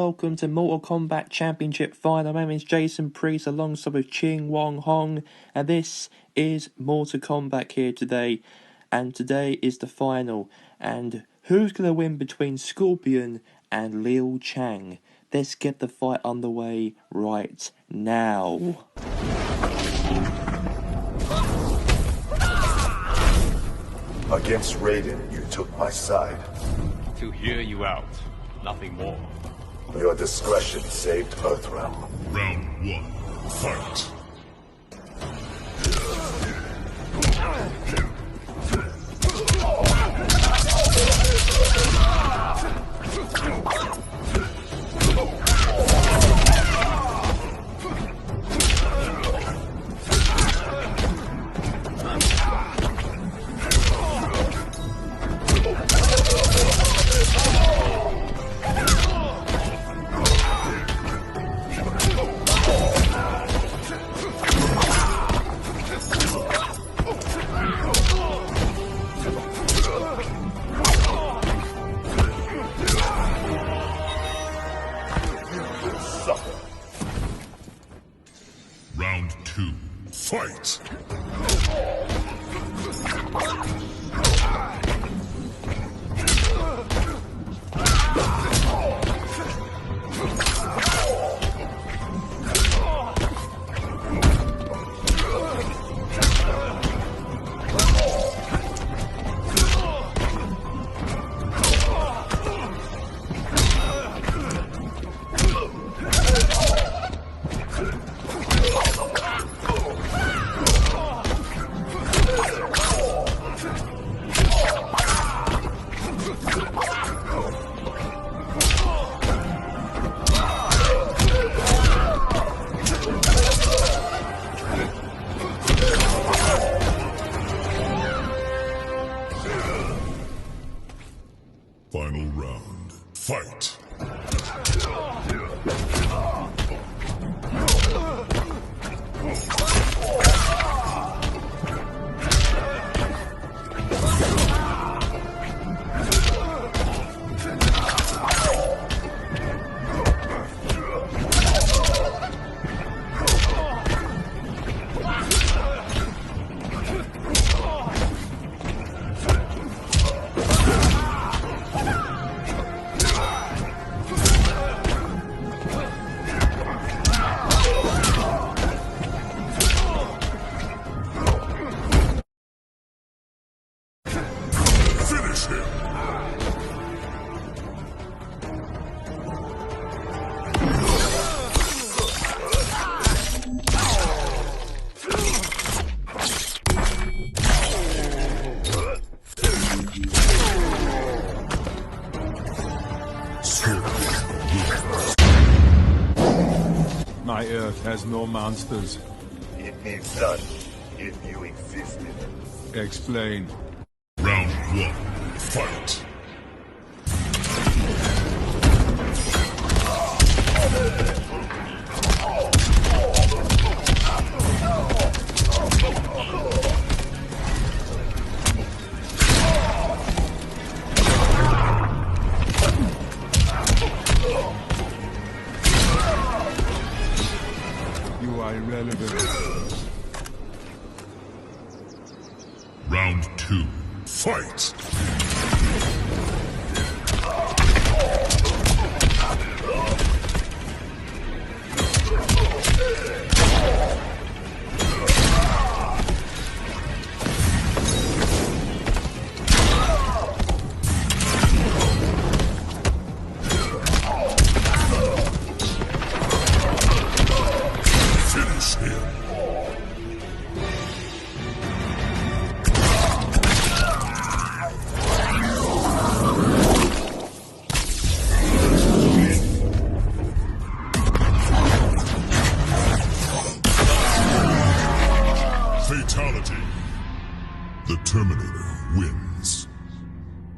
welcome to Mortal Kombat Championship Final. My name is Jason Priest alongside with Ching Wong Hong, and this is Mortal Kombat here today. And today is the final. And who's going to win between Scorpion and Liu Kang? Let's get the fight underway right now. Against Raiden, you took my side. To hear you out, nothing more. Your discretion saved Earthrealm. Round 1, fight! Round 2, fight! Final round, fight! Finish him! My Earth has no monsters. It needs none, if you existed. Explain. Round 1, fight! You are irrelevant. Round 2, fight! Finish him! Fatality. The Terminator wins.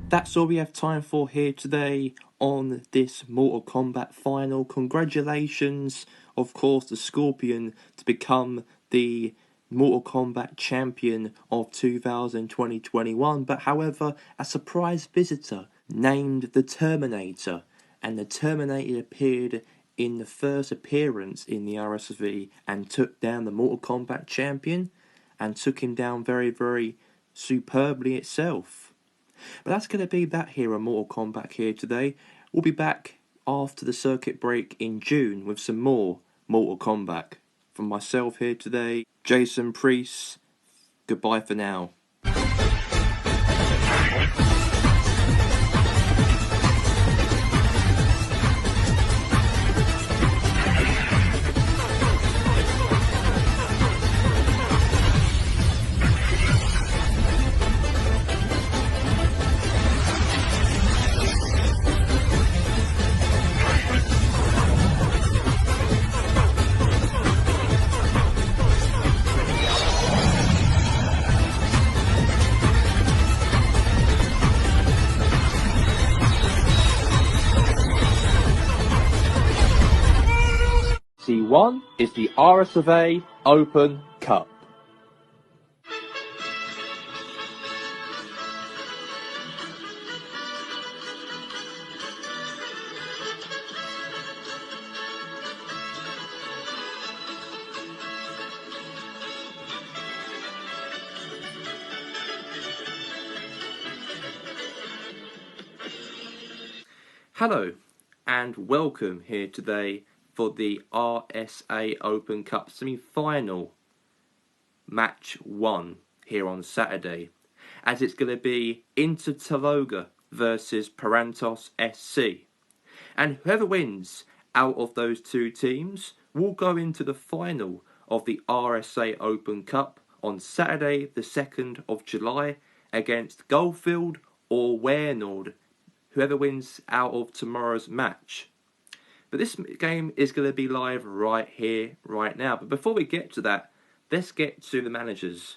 That's all we have time for here today on this Mortal Kombat final. Congratulations, of course, to Scorpion to become the Mortal Kombat champion of 2020-21. But however, a surprise visitor named the Terminator and the Terminator appeared in the first appearance in the RSV and took down the Mortal Kombat champion and took him down very, very superbly itself. But that's going to be that here on Mortal Kombat here today. We'll be back after the circuit break in June with some more Mortal Kombat. From myself here today, Jason Priest, goodbye for now. C1 is the RSA Open Cup. Hello and welcome here today for the RSA Open Cup semi-final match 1 here on Saturday, as it's going to be Inter Taloga versus Parantos SC, and whoever wins out of those two teams will go into the final of the RSA Open Cup on Saturday the 2nd of July against Goldfield or Warenord, whoever wins out of tomorrow's match. But this game is going to be live right here, right now. But before we get to that, let's get to the managers.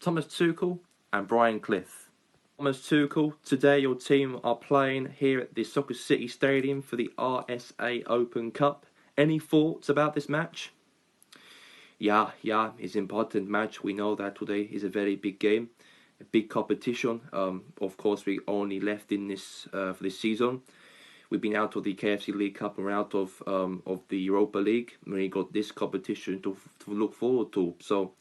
Thomas Tuchel and Brian Clough. Thomas Tuchel, today your team are playing here at the Soccer City Stadium for the RSA Open Cup. Any thoughts about this match? Yeah, it's an important match. We know that today is a very big game, a big competition. Of course, we only left in this for this season. We've been out of the KFC League Cup and we're out of the Europa League. We got this competition to look forward to. So,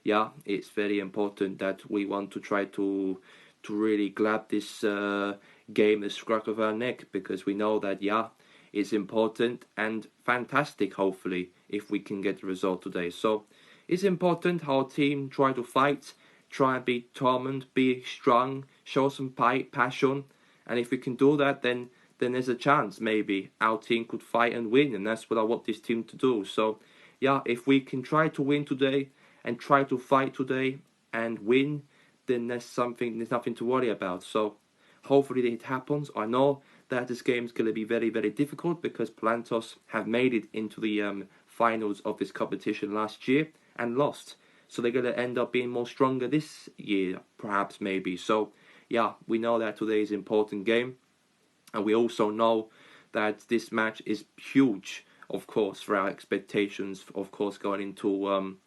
yeah, it's very important that we want to try to really grab this game the scruff of our neck, because we know that, yeah, it's important and fantastic, hopefully, if we can get the result today. So, it's important our team try to fight, try and be determined, be strong, show some passion. And if we can do that, then there's a chance maybe our team could fight and win, and that's what I want this team to do. So, yeah, if we can try to win today and try to fight today and win, then there's nothing to worry about. So, hopefully it happens. I know that this game is going to be very, very difficult because Parantos have made it into the finals of this competition last year and lost. So they're going to end up being more stronger this year, perhaps, maybe. So, yeah, we know that today is an important game. And we also know that this match is huge, of course, for our expectations, of course, going into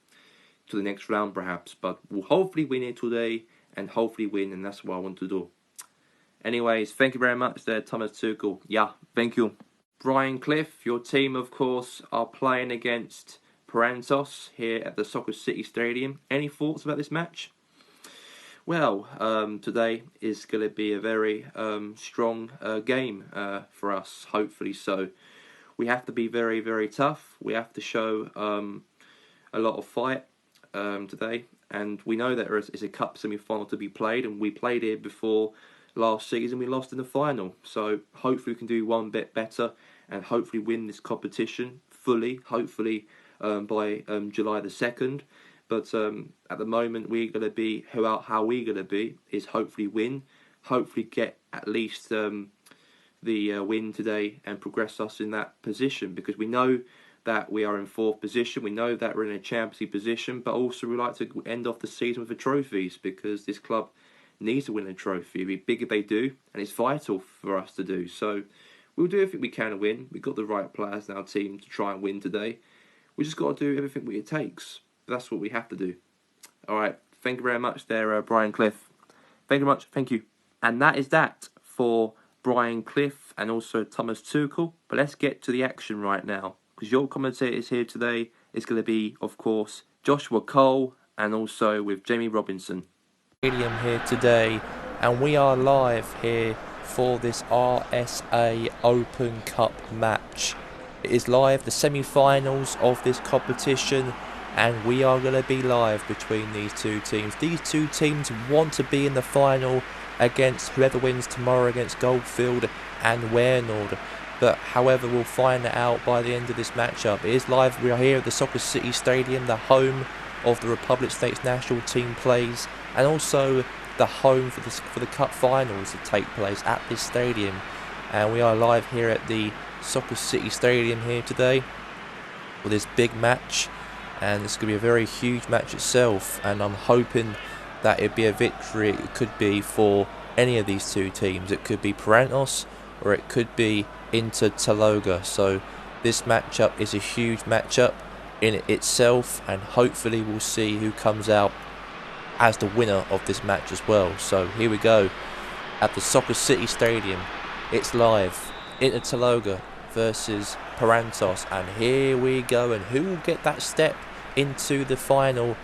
to the next round, perhaps. But we'll hopefully win it today and hopefully win, and that's what I want to do. Anyways, thank you very much there, Thomas Tuchel. Yeah, thank you. Brian Clough, your team, of course, are playing against Parantos here at the Soccer City Stadium. Any thoughts about this match? Well, today is going to be a very strong game for us, hopefully so. We have to be very, very tough. We have to show a lot of fight today. And we know that it's a cup semi-final to be played, and we played it before last season. We lost in the final. So hopefully we can do one bit better and hopefully win this competition fully, hopefully by July the 2nd. But at the moment, we're going to be, how we're going to be is hopefully win, hopefully get at least the win today and progress us in that position, because we know that we are in 4th position, we know that we're in a Champions League position, but also we like to end off the season with the trophies, because this club needs to win a trophy. It'd be big if they do, and it's vital for us to do. So we'll do everything we can to win. We've got the right players in our team to try and win today. We just got to do everything it takes. That's what we have to do. All right. Thank you very much there, Brian Clough. Thank you very much. Thank you. And that is that for Brian Cliff and also Thomas Tuchel. But let's get to the action right now, because your commentators here today is going to be, of course, Joshua Cole and also with Jamie Robinson. Stadium here today, and we are live here for this RSA Open Cup match. It is live, the semi-finals of this competition, and we are going to be live between these two teams. These two teams want to be in the final against whoever wins tomorrow against Goldfield and Wernord. But however, we'll find out by the end of this matchup. It is live. We are here at the Soccer City Stadium, the home of the Republic States national team plays, and also the home for the cup finals that take place at this stadium. And we are live here at the Soccer City Stadium here today for this big match, and it's going to be a very huge match itself, and I'm hoping that it'd be a victory. It could be for any of these two teams. It could be Parantos or it could be Inter Taloga. So this matchup is a huge matchup in itself, and hopefully we'll see who comes out as the winner of this match as well. So here we go at the Soccer City Stadium. It's live. Inter Taloga versus Parantos, and here we go. And who will get that step into the final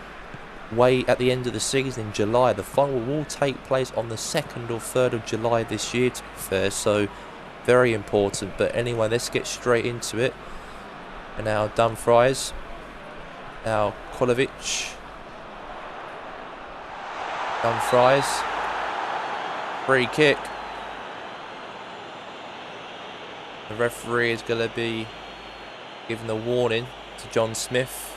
way at the end of the season in July? The final will take place on the 2nd or 3rd of July this year, to be fair, so very important. But anyway, let's get straight into it. And now Dumfries, now Kolovic, Dumfries, free kick. The referee is going to be giving a warning to John Smith.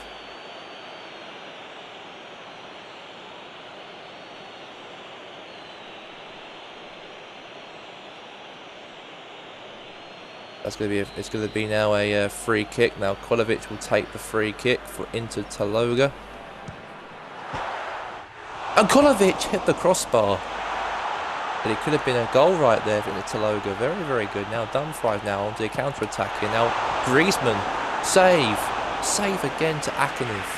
That's going to be it's going to be now a free kick. Now Kolovic will take the free kick for Inter Taloga. And Kolovic hit the crossbar. But it could have been a goal right there for Inter Taloga. Very, very good. Now Dumfries now onto the counter-attack here. Now Griezmann, save. Save again to Akinov.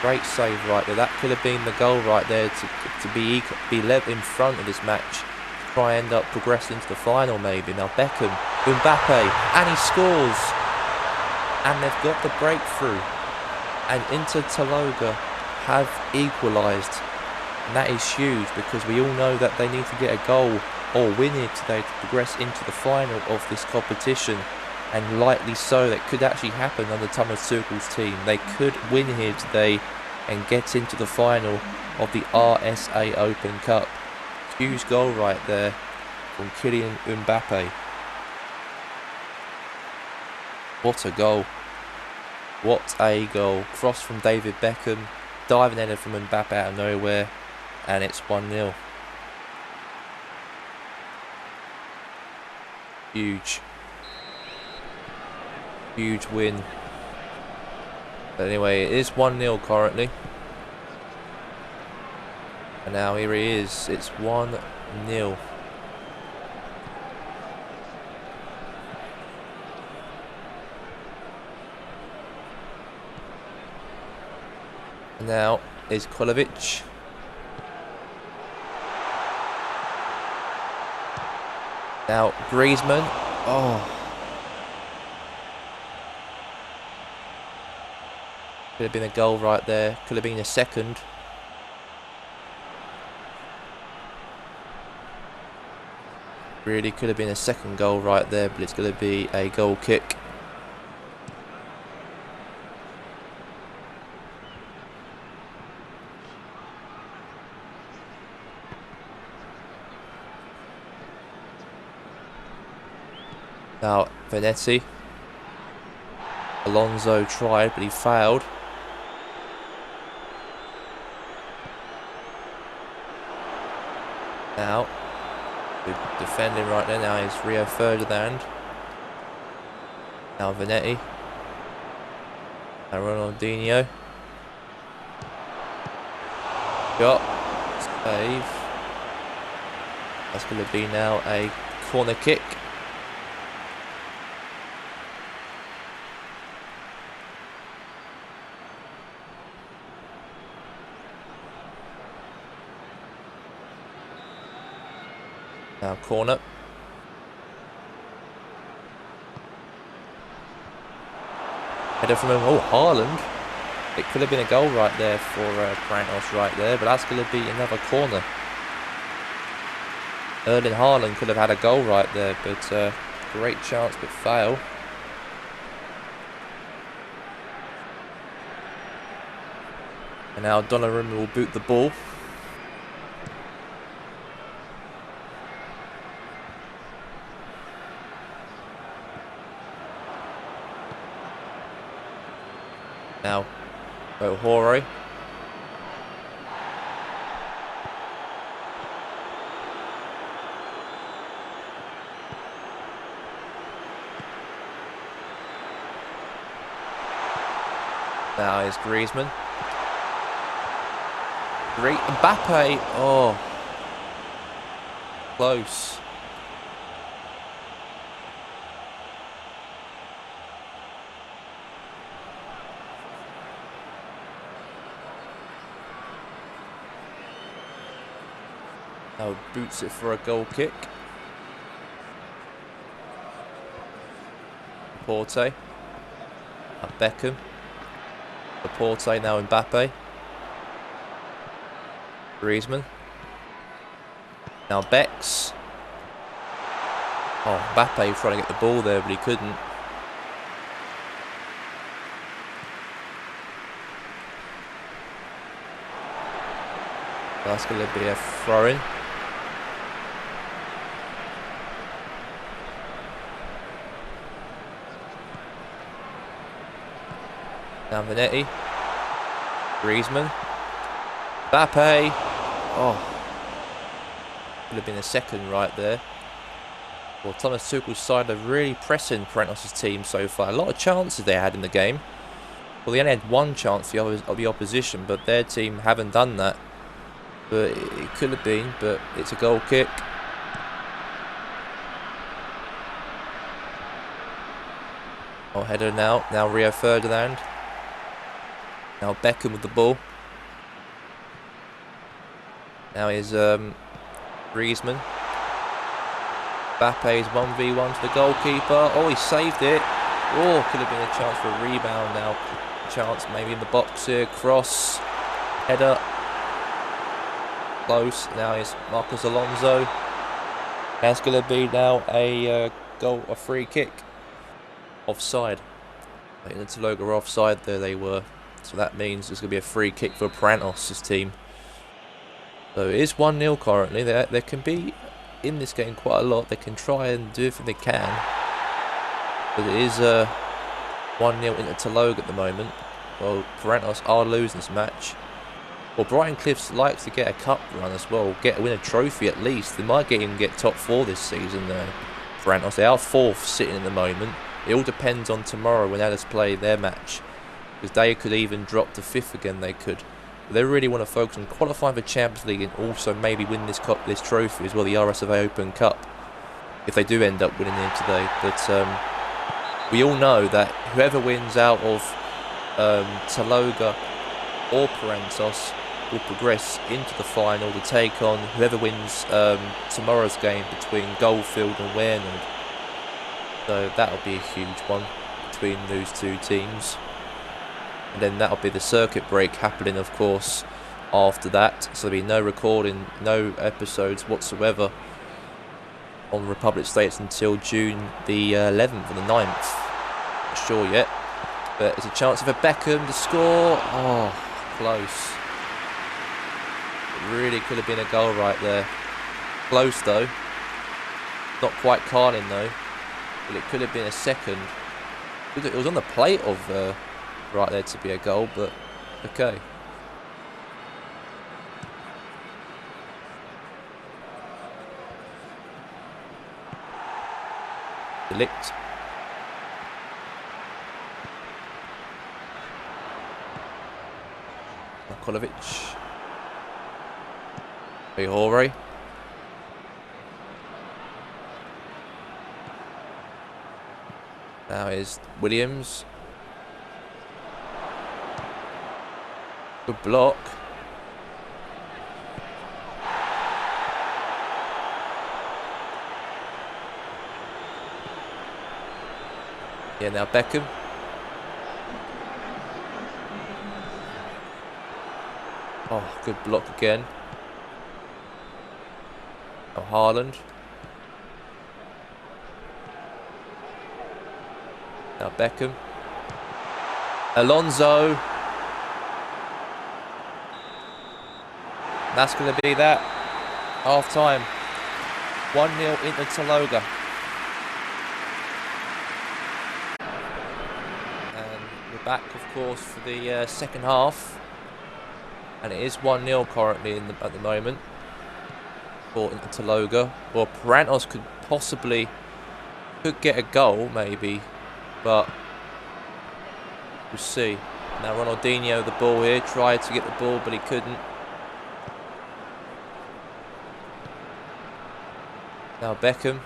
Great save right there. That could have been the goal right there to be led in front of this match. Try end up progressing to the final maybe. Now Beckham, Mbappe, and he scores. And they've got the breakthrough. And Inter Taloga have equalised. And that is huge, because we all know that they need to get a goal or win here today to progress into the final of this competition. And likely so, that could actually happen under Thomas Tuchel's team. They could win here today and get into the final of the RSA Open Cup. Huge goal right there from Kylian Mbappe. What a goal. What a goal. Cross from David Beckham. Diving header from Mbappe out of nowhere. And it's 1-0. Huge. Huge win. But anyway, it is 1-0 currently. And now here he is. It's 1-0. And now is Kolovic. Now Griezmann. Oh. Could have been a goal right there. Could have been a second. Really could have been a second goal right there, but it's going to be a goal kick. Now Venetti. Alonso tried, but he failed. Now, good defending right there. Now is Rio Ferdinand. Now Venetti. Now Ronaldinho. Shot. Save. That's going to be now a corner kick. Now corner. Header from him. Oh, Haaland. It could have been a goal right there for Pranos right there, but that's going to be another corner. Erling Haaland could have had a goal right there, but great chance, but fail. And now Donnarumma will boot the ball. Now, Ohore. Now is Griezmann. Great Mbappe. Oh, close. Now boots it for a goal kick. Porte. Beckham. Porte, now Mbappe. Griezmann. Now Bex. Oh, Mbappe trying to get the ball there, but he couldn't. That's going to be a throw-in. Now Vanetti. Griezmann. Mbappe. Oh. Could have been a second right there. Well, Thomas Tuchel's side are really pressing Pranos' team so far. A lot of chances they had in the game. Well, they only had one chance of the opposition, but their team haven't done that. But it could have been, but it's a goal kick. Oh, header now. Now Rio Ferdinand. Now Beckham with the ball. Now is Griezmann. Mbappe's 1v1 to the goalkeeper. Oh, he saved it. Oh, could have been a chance for a rebound now. Chance maybe in the box here. Cross. Header. Close. Now is Marcos Alonso. That's going to be now a goal, a free kick. Offside. The Taloga were offside there, they were. So that means there's going to be a free kick for Pranos' team. So it is 1-0 currently. They can be in this game quite a lot. They can try and do everything they can. But it is 1-0 into Taloga at the moment. Well, Pranos are losing this match. Well, Brighton Cliffs likes to get a cup run as well. Win a trophy at least. They might even get top 4 this season, Pranos. They are 4th sitting at the moment. It all depends on tomorrow when Alice play their match. Because they could even drop to 5th again, they could. But they really want to focus on qualifying for Champions League and also maybe win this trophy as well, the RSFA Open Cup. If they do end up winning it today. But we all know that whoever wins out of Taloga or Parentos will progress into the final to take on whoever wins tomorrow's game between Goldfield and Wareland. So that'll be a huge one between those two teams. And then that'll be the circuit break happening, of course, after that. So there'll be no recording, no episodes whatsoever on Republic States until June the 11th or the 9th. Not sure yet. But there's a chance for Beckham to score. Oh, close. It really could have been a goal right there. Close though. Not quite Carlin though. But it could have been a second. It was on the plate of right there to be a goal, but okay. Delict. Markovic. Ohore. Now is Williams. Good block. Yeah, now Beckham. Oh, good block again. Oh, Haaland. Now Beckham. Alonso. That's going to be that. Half time. 1-0 into Taloga. And we're back, of course, for the second half. And it is 1-0 currently at the moment for Taloga. Well, Parantos could get a goal, maybe, but we'll see. Now Ronaldinho, the ball here, tried to get the ball, but he couldn't. Now Beckham.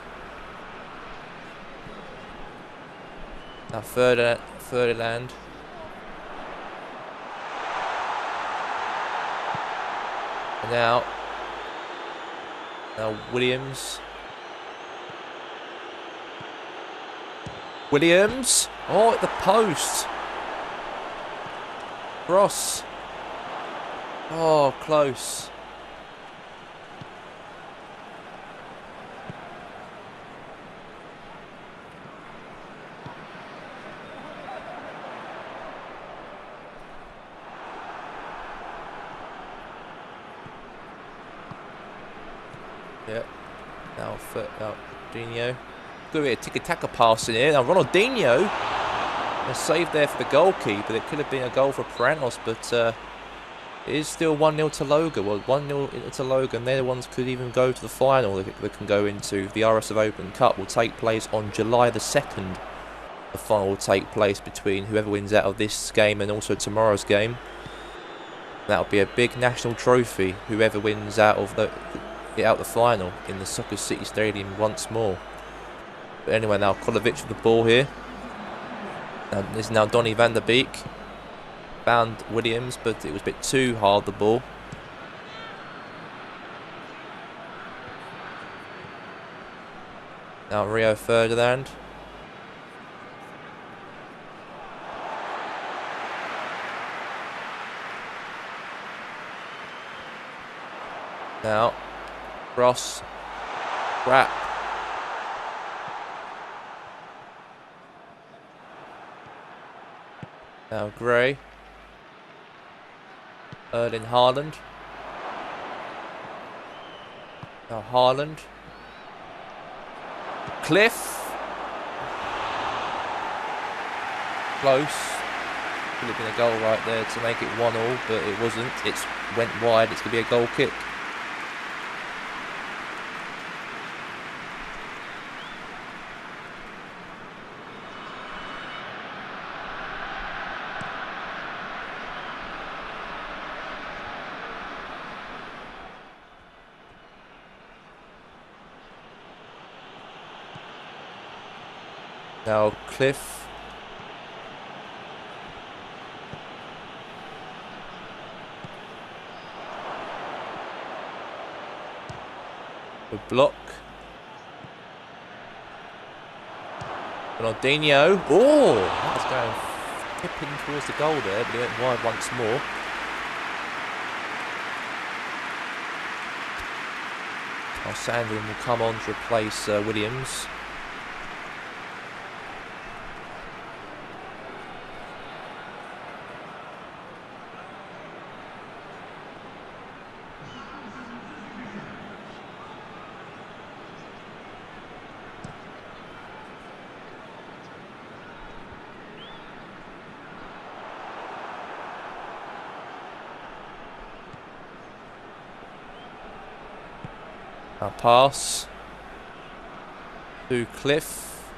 Now Ferdinand. And now Williams. Oh, at the post. Ross. Oh, close. Yeah. Now Ronaldinho. Good bit of tiki-taka pass in here. Now Ronaldinho. A save there for the goalkeeper. It could have been a goal for Parantos, but it is still 1-0 to Loga. Well, 1-0 to Loga, and they're the ones could even go to the final. They can go into the RSF Open Cup. Will take place on July the 2nd. The final will take place between whoever wins out of this game and also tomorrow's game. That'll be a big national trophy. Whoever wins out of the final in the Soccer City Stadium once more. But anyway, now Kolovic with the ball here. This is now Donny van der Beek. Found Williams, but it was a bit too hard, the ball. Now Rio Ferdinand. Now Ross. Crap. Now Gray. Erling Haaland. Now Haaland. Cliff. Close. Could have been a goal right there to make it 1-1, but it wasn't. It went wide. It's going to be a goal kick. Now Cliff. The block. Ronaldinho. Oh, that was going tipping towards the goal there, but he went wide once more. Now Sandlin will come on to replace Williams. Now pass to Cliff.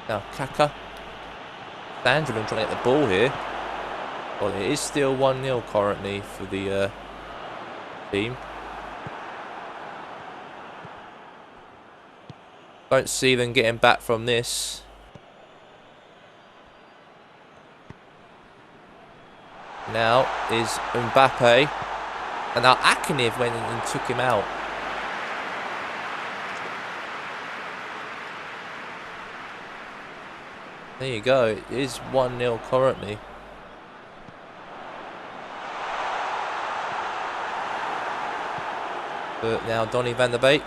Now Kaka. Sandrin trying to get the ball here. Well, it is still 1-0 currently for the team. Don't see them getting back from this. Now is Mbappe. And now Akinov went and took him out. There you go. It is 1-0 currently. But now Donny van der Beek.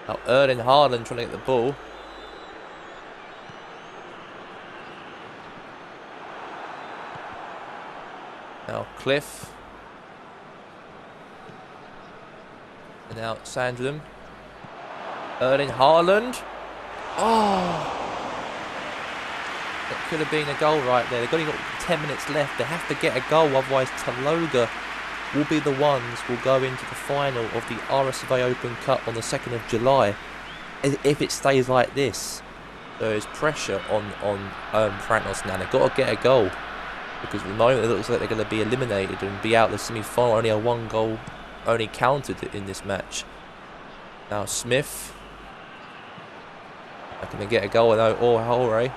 Now Erling Haaland trying to get the ball. Now Cliff. And now Sandrum. Erling Haaland. Oh! That could have been a goal right there. They've only got 10 minutes left. They have to get a goal, otherwise Taloga will be the ones who will go into the final of the RSV Open Cup on the 2nd of July. If it stays like this, there is pressure on Prantos now. They've got to get a goal, because at the moment it looks like they're going to be eliminated and be out the semi-final. Only a 1 goal only counted in this match. Now Smith. Can they get a goal without Jorge?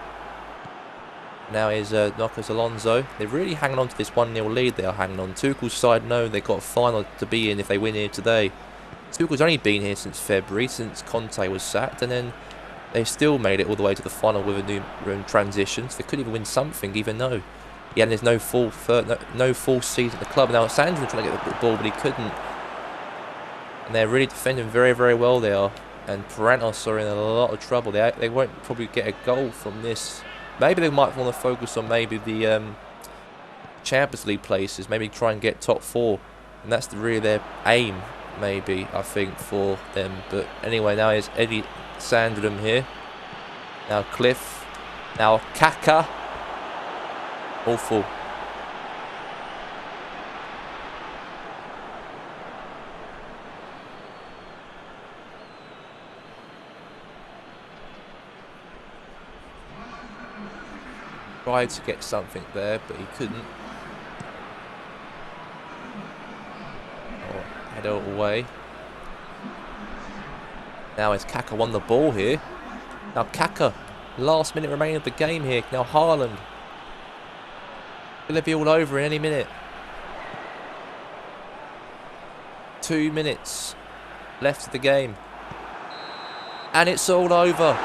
Now is Marcos Alonso. They're really hanging on to this 1-0 lead they are hanging on. Tuchel's side know they've got a final to be in if they win here today. Tuchel's only been here since February, since Conte was sacked, and then they still made it all the way to the final with a new transition. So they could even win something, even though there's no full season at the club. Now Sandro trying to get the ball, but he couldn't. And they're really defending very, very well they are. And Prantos are in a lot of trouble. They won't probably get a goal from this. Maybe they might want to focus on maybe the Champions League places. Maybe try and get top 4. And that's really their aim, maybe, I think, for them. But anyway, now here's Eddie Sandrum here. Now Cliff. Now Kaka. Awful. Tried to get something there, but he couldn't. Head out away. Now it's Kaka won the ball here. Now Kaka, last minute remaining of the game here. Now Haaland. Gonna be all over in any minute. 2 minutes left of the game. And it's all over.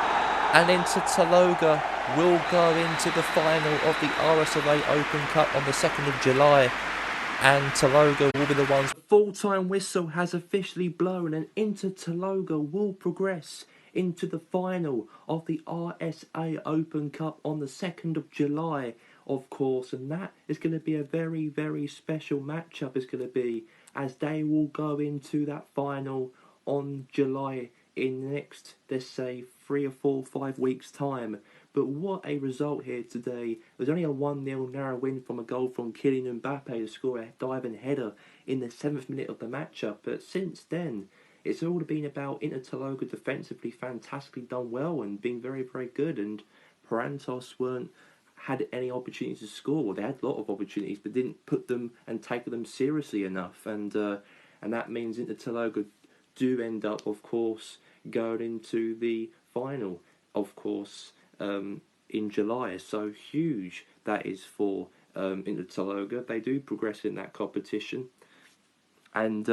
And Inter Taloga will go into the final of the RSLA Open Cup on the 2nd of July. And Taloga will be the ones. The full-time whistle has officially blown, and Inter Taloga will progress into the final of the RSA Open Cup on the 2nd of July, of course. And that is going to be a very, very special matchup, it's going to be, as they will go into that final on July in the next, let's say, 3 or 4 or 5 weeks' time. But what a result here today. It was only a 1-0 narrow win from a goal from Kylian Mbappe to score a diving header in the 7th minute of the matchup. But since then, it's all been about Inter Taloga defensively fantastically done well and being very, very good. And Prantos had any opportunities to score. Well, they had a lot of opportunities, but didn't put them and take them seriously enough. And that means Inter Taloga do end up, of course, going into the final, of course, in July. So huge that is for Inter Taloga. They do progress in that competition, and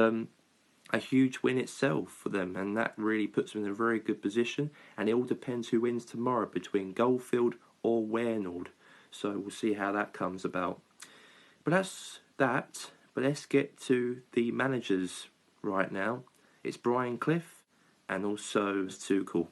a huge win itself for them, and that really puts them in a very good position. And it all depends who wins tomorrow between Goldfield or Wernald. So we'll see how that comes about. But that's that. But let's get to the managers right now. It's Brian Clough and also Tuchel.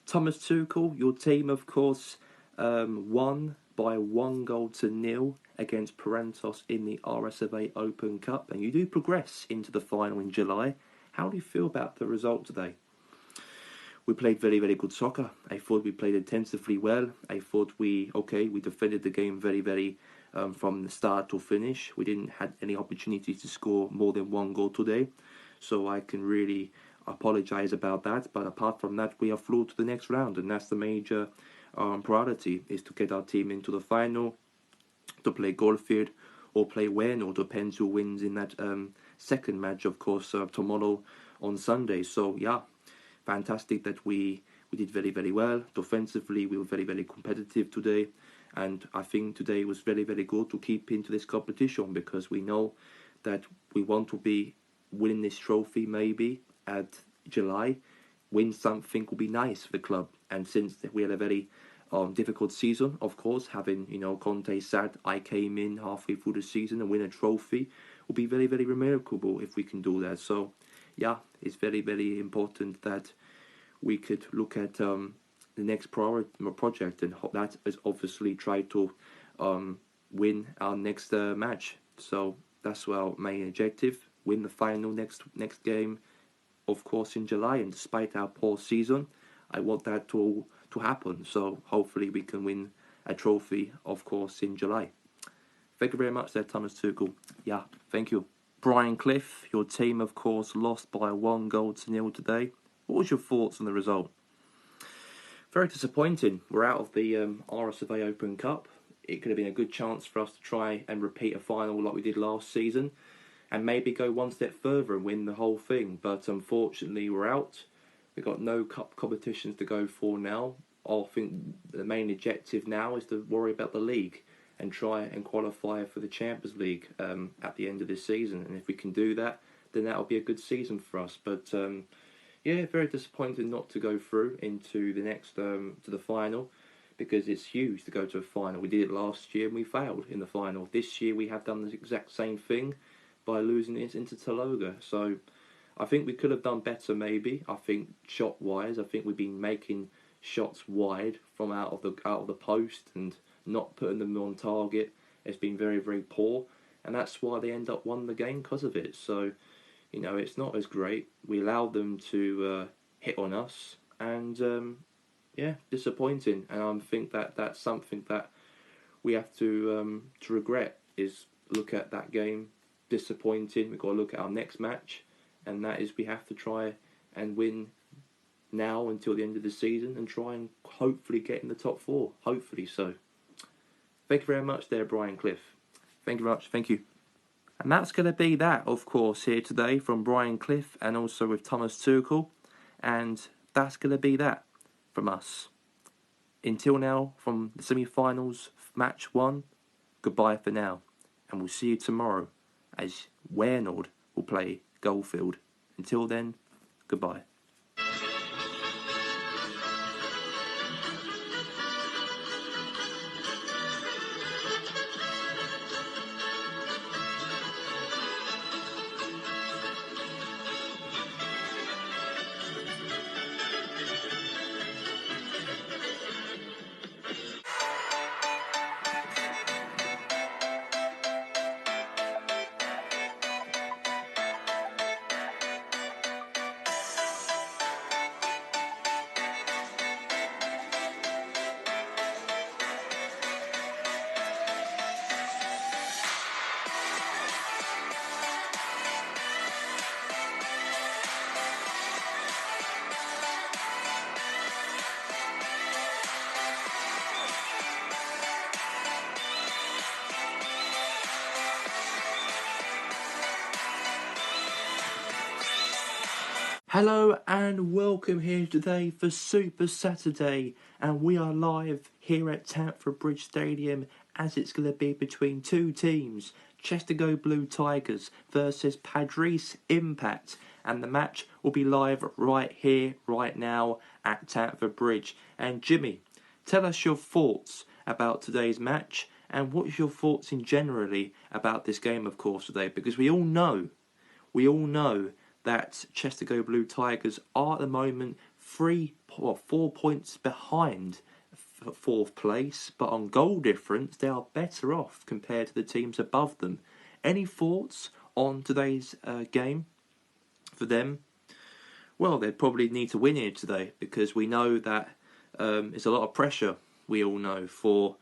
Thomas Tuchel, your team, of course, won by 1-0 against Prantos in the RSFA Open Cup, and you do progress into the final in July. How do you feel about the result today? We played very, very good soccer. I thought we played intensively well. I thought we defended the game very, very from the start to finish. We didn't have any opportunities to score more than 1 goal today, so I can really apologise about that. But apart from that, we are through to the next round, and that's the major priority, is to get our team into the final, to play Goldfield or play Wernald. Depends who wins in that second match, of course, tomorrow on Sunday. So yeah, fantastic that we did very, very well. Defensively, we were very, very competitive today, and I think today was very, very good to keep into this competition, because we know that we want to be winning this trophy maybe at July win something will be nice for the club. And since we had a very difficult season, of course, having Conte sad, I came in halfway through the season and win a trophy will be very, very remarkable if we can do that. So yeah, it's very, very important that we could look at the next project, and that is obviously try to win our next match. So that's our main objective: win the final next game, of course, in July. And despite our poor season, I want that to happen. So hopefully we can win a trophy, of course, in July. Thank you very much there, Thomas Tuchel. Yeah, thank you. Brian Cliff, your team, of course, lost by 1-0 today. What was your thoughts on the result? Very disappointing. We're out of the RSFA Open Cup. It could have been a good chance for us to try and repeat a final like we did last season, and maybe go one step further and win the whole thing. But unfortunately, we're out. We've got no cup competitions to go for now. I think the main objective now is to worry about the league and try and qualify for the Champions League at the end of this season. And if we can do that, then that'll be a good season for us. But yeah, very disappointed not to go through into the next to the final, because it's huge to go to a final. We did it last year and we failed in the final. This year we have done the exact same thing by losing it into Taloga. So I think we could have done better maybe. I think shot-wise, I think we've been making shots wide from out of the post and not putting them on target. It's been very, very poor, and that's why they end up won the game because of it. So, it's not as great. We allowed them to hit on us, and yeah, disappointing. And I think that that's something that we have to regret, is look at that game, disappointing. We've got to look at our next match, and that is we have to try and win now until the end of the season and try and hopefully get in the top 4. Hopefully so. Thank you very much there, Brian Cliff. Thank you very much. Thank you. And that's going to be that, of course, here today from Brian Cliff and also with Thomas Tuchel. And that's going to be that from us. Until now, from the semi-finals, match 1, goodbye for now. And we'll see you tomorrow as Waynord will play Goldfield. Until then, goodbye. Hello and welcome here today for Super Saturday, and we are live here at Stamford Bridge Stadium as it's going to be between two teams, Chester Go Blue Tigers versus Padres Impact, and the match will be live right here, right now at Stamford Bridge. And Jimmy, tell us your thoughts about today's match and what's your thoughts in generally about this game, of course, today, because we all know that Chester Go Blue Tigers are at the moment 4 points behind fourth place, but on goal difference they are better off compared to the teams above them. Any thoughts on today's game for them? Well, they'd probably need to win here today, because we know that it's a lot of pressure, we all know, for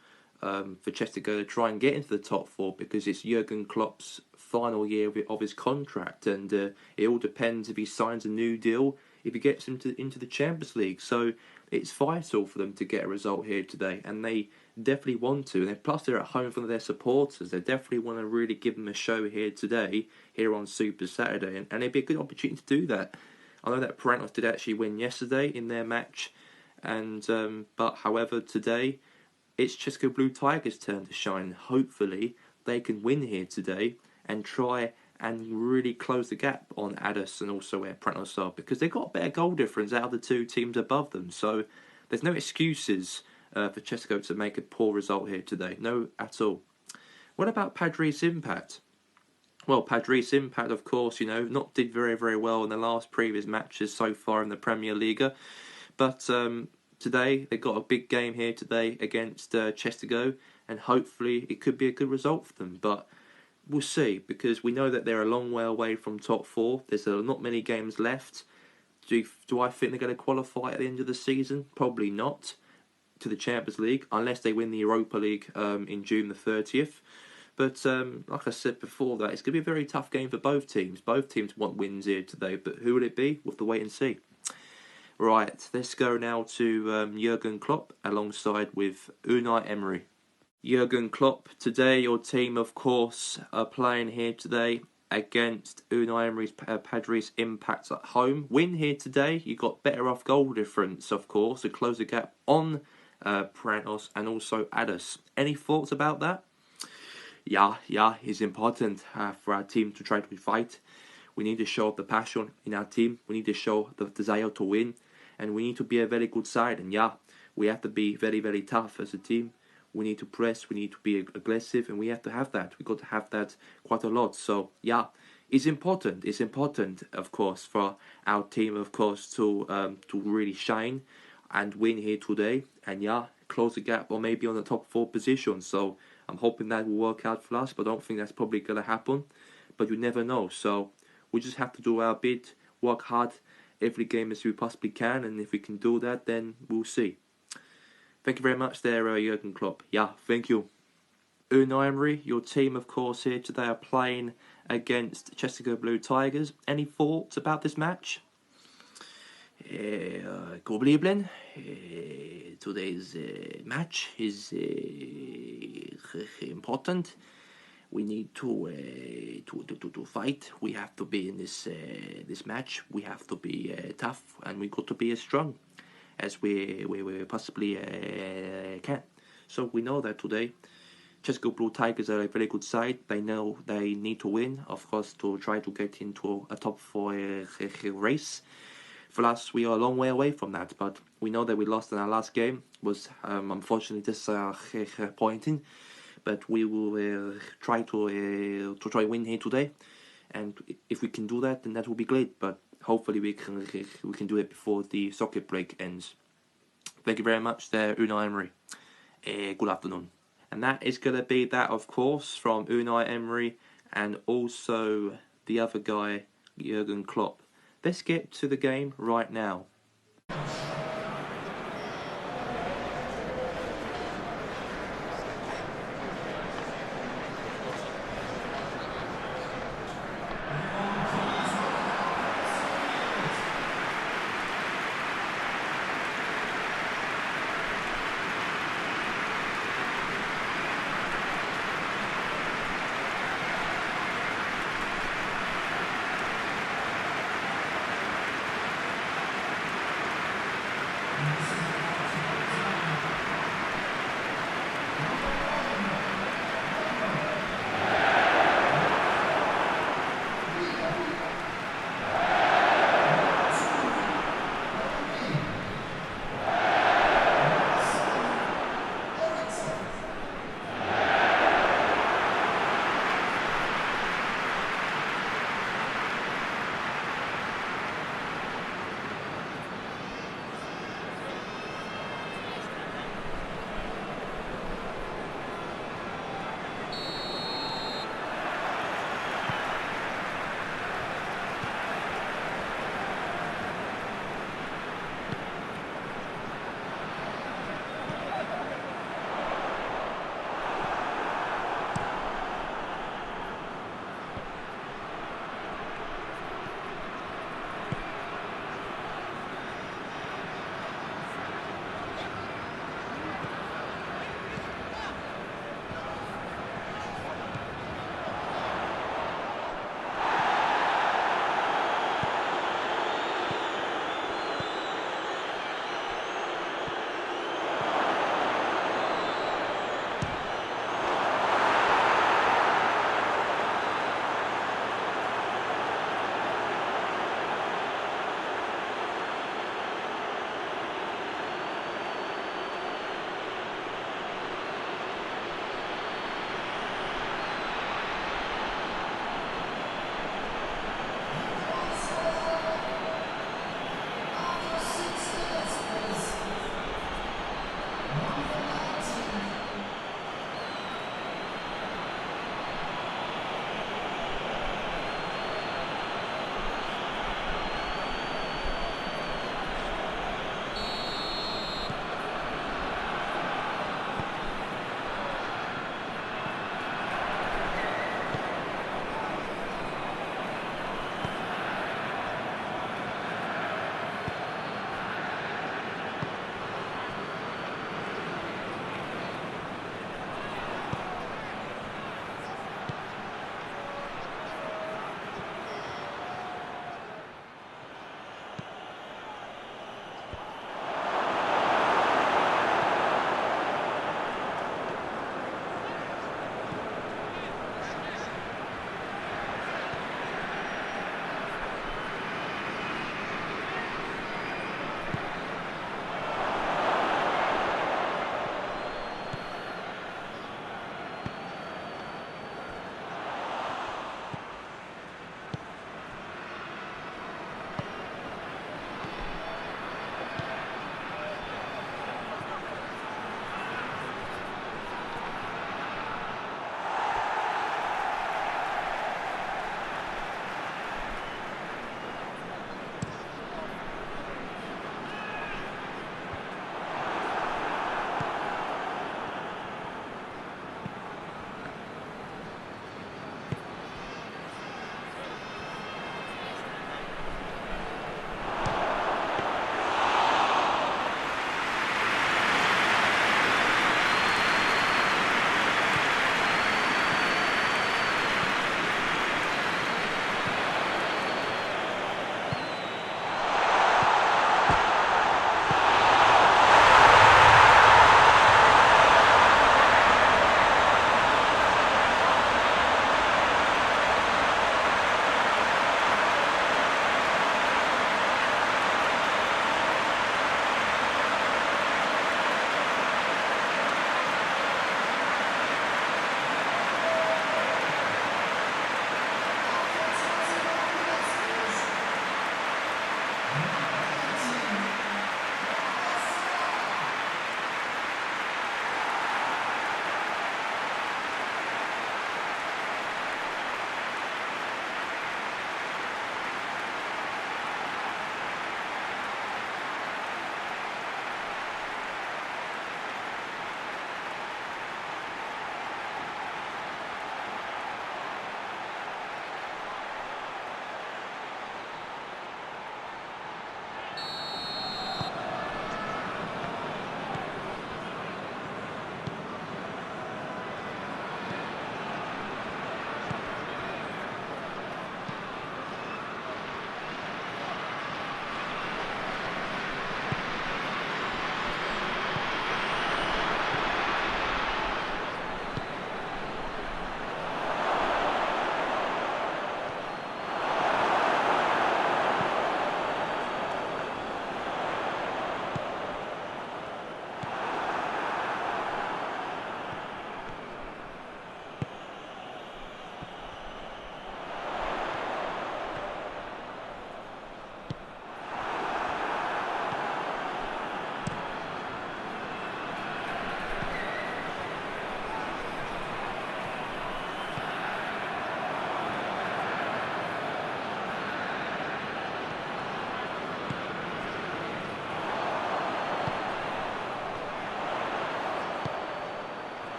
Chester Go to try and get into the top 4, because it's Jurgen Klopp's final year of his contract, and it all depends if he signs a new deal, if he gets into the Champions League. So it's vital for them to get a result here today, and they definitely want to. And plus, they're at home for their supporters. They definitely want to really give them a show here today, here on Super Saturday, and it'd be a good opportunity to do that. I know that Parentos did actually win yesterday in their match, and but however today it's Chester Blue Tigers' turn to shine. Hopefully they can win here today and try and really close the gap on Addis and also Pratnosar, because they've got a better goal difference out of the two teams above them. So there's no excuses for CSKA to make a poor result here today. No, at all. What about Padres Impact? Well, Padres Impact, of course, not did very, very well in the last previous matches so far in the Premier League. But today, they got a big game here today against CSKA, and hopefully it could be a good result for them. But we'll see, because we know that they're a long way away from top 4. There's not many games left. Do I think they're going to qualify at the end of the season? Probably not to the Champions League, unless they win the Europa League in June the 30th. But like I said before, that it's going to be a very tough game for both teams. Both teams want wins here today, but who will it be? We'll have to wait and see. Right, let's go now to Jurgen Klopp alongside with Unai Emery. Jurgen Klopp, today your team, of course, are playing here today against Unai Emery's Padres Impact at home. Win here today, you got better off goal difference, of course, to close the gap on Pranos and also Addis. Any thoughts about that? Yeah, it's important for our team to try to fight. We need to show the passion in our team. We need to show the desire to win. And we need to be a very good side. And we have to be very, very tough as a team. We need to press. We need to be aggressive. And we have to have that. We've got to have that quite a lot. So, it's important. It's important, of course, for our team, of course, to really shine and win here today. And, close the gap or maybe on the top 4 position. So, I'm hoping that will work out for us, but I don't think that's probably going to happen. But you never know. So we just have to do our bit, work hard every game as we possibly can, and if we can do that, then we'll see. Thank you very much there, Jurgen Klopp. Thank you. Unai Emery, your team, of course, here today are playing against CSKA Blue Tigers. Any thoughts about this match? God evening. Today's match is important. We need to fight. We have to be in this match. We have to be tough, and we got to be as strong as we possibly can. So we know that today, CSKA Blue Tigers are a very good side. They know they need to win, of course, to try to get into a top 4 race. For us, we are a long way away from that, but we know that we lost in our last game. Was unfortunately disappointing, but we will try to win here today, and if we can do that, then that will be great. But hopefully we can do it before the soccer break ends. Thank you very much there, Unai Emery. Good afternoon. And that is going to be that, of course, from Unai Emery and also the other guy, Jurgen Klopp. Let's get to the game right now.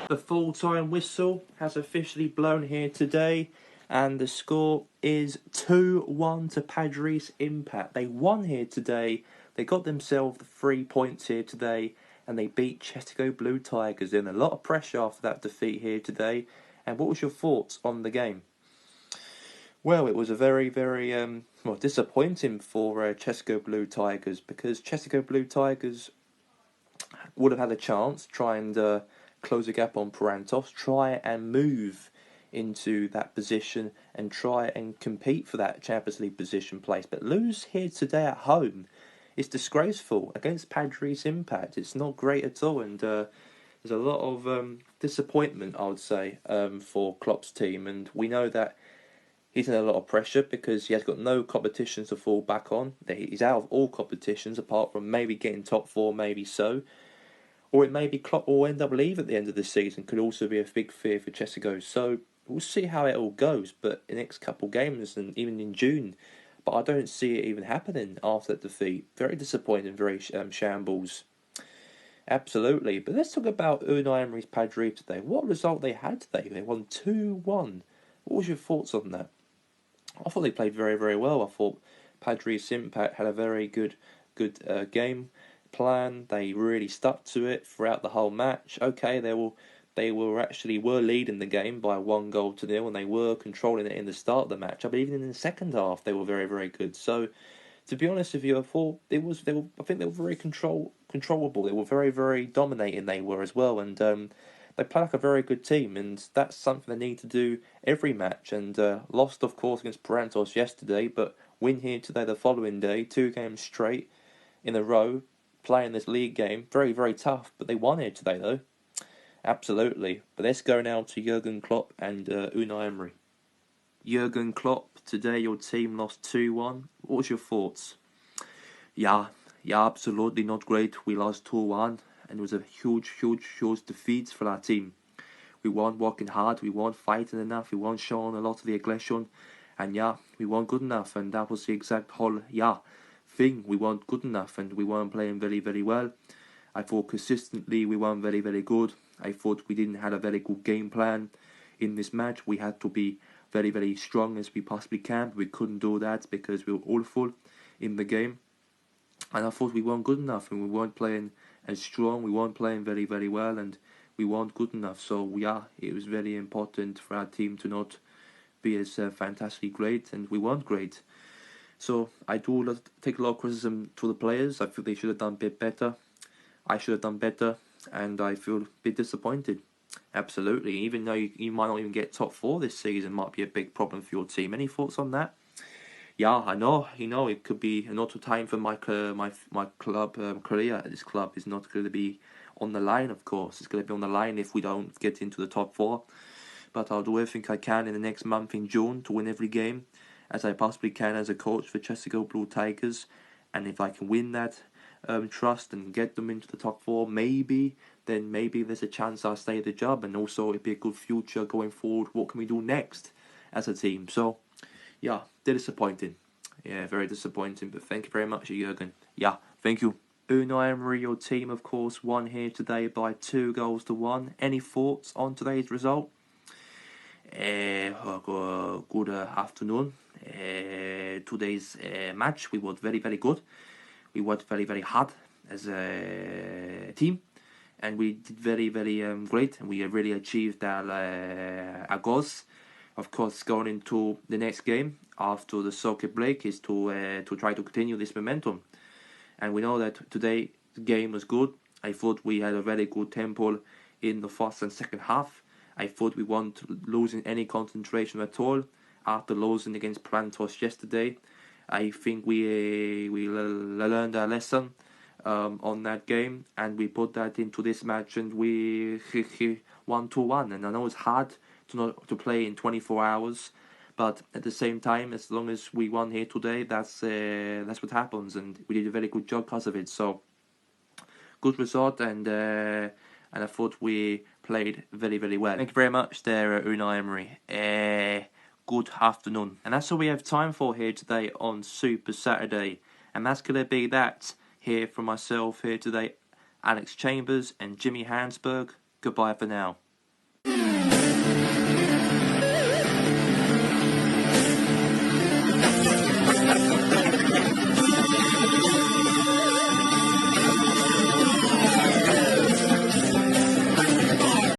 The full-time whistle has officially blown here today, and the score is 2-1 to Padres Impact. They won here today. They got themselves 3 points here today, and they beat Chesapeake Blue Tigers. In a lot of pressure after that defeat here today. And what was your thoughts on the game? Well, it was a very, very disappointing for Chesapeake Blue Tigers, because Chesapeake Blue Tigers would have had a chance to try and close the gap on Parantos, try and move into that position and try and compete for that Champions League position place. But lose here today at home is disgraceful against Padres Impact. It's not great at all, and there's a lot of disappointment, I would say, for Klopp's team. And we know that he's in a lot of pressure because he has got no competitions to fall back on. He's out of all competitions apart from maybe getting top 4, maybe so. Or it may be Klopp will end up leaving at the end of the season. Could also be a big fear for Chesapeake. So we'll see how it all goes. But in the next couple of games and even in June, but I don't see it even happening after that defeat. Very disappointing, very shambles. Absolutely. But let's talk about Unai Emery's Padres today. What result they had today? They won 2-1. What was your thoughts on that? I thought they played very, very well. I thought Padres Impact had a very good game plan. They really stuck to it throughout the whole match. Okay, they were leading the game by 1-0, and they were controlling it in the start of the match. But even in the second half, they were very, very good. So, to be honest with you, I thought I think they were very controllable. They were very, very dominating. They were as well, and they play like a very good team, and that's something they need to do every match. And lost, of course, against Parantos yesterday, but win here today the following day, 2 games straight in a row, playing this league game. Very, very tough, but they won here today, though. Absolutely. But let's go now to Jurgen Klopp and Unai Emery. Jurgen Klopp, today your team lost 2-1. What was your thoughts? Yeah, absolutely not great. We lost 2-1. And it was a huge defeat for our team. We weren't working hard, we weren't fighting enough, we weren't showing a lot of the aggression, and we weren't good enough, and that was the exact whole thing. We weren't good enough, and we weren't playing very, very well. I thought consistently we weren't very, very good. I thought we didn't have a very good game plan in this match. We had to be very, very strong as we possibly can, but we couldn't do that because we were awful in the game. And I thought we weren't good enough, and we weren't playing as strong, we weren't playing very, very well, and we weren't good enough. So it was very important for our team to not be as fantastically great, and we weren't great. So I do take a lot of criticism to the players. I feel they should have done a bit better. I should have done better, and I feel a bit disappointed. Absolutely. Even though you might not even get top 4 this season, might be a big problem for your team. Any thoughts on that? Yeah, I know. It could be another time for my club career at this club is not going to be on the line. Of course, it's going to be on the line if we don't get into the top 4. But I'll do everything I can in the next month in June to win every game, as I possibly can as a coach for Chesapeake Blue Tigers. And if I can win that trust and get them into the top 4, maybe there's a chance I'll stay at the job, and also it'd be a good future going forward. What can we do next as a team? So. Yeah, they're disappointing. Yeah, very disappointing. But thank you very much, Jurgen. Yeah, thank you. Unai Emery, your team, of course, won here today by 2-1. Any thoughts on today's result? Good afternoon. Today's match, we worked very, very good. We worked very, very hard as a team. And we did very, very great. And we really achieved our goals. Of course, going into the next game after the soccer break is to try to continue this momentum. And we know that today the game was good. I thought we had a very good tempo in the first and second half. I thought we weren't losing any concentration at all after losing against Parantos yesterday. I think we learned our lesson on that game, and we put that into this match, and we won 2-1. And I know it's hard to play in 24 hours, but at the same time, as long as we won here today, that's what happens, and we did a very good job because of it. So good result, and I thought we played very, very well. Thank you very much there, Unai Emery. Good afternoon. And that's all we have time for here today on Super Saturday, and that's going to be that here from myself here today, Alex Chambers and Jimmy Hansberg. Goodbye for now.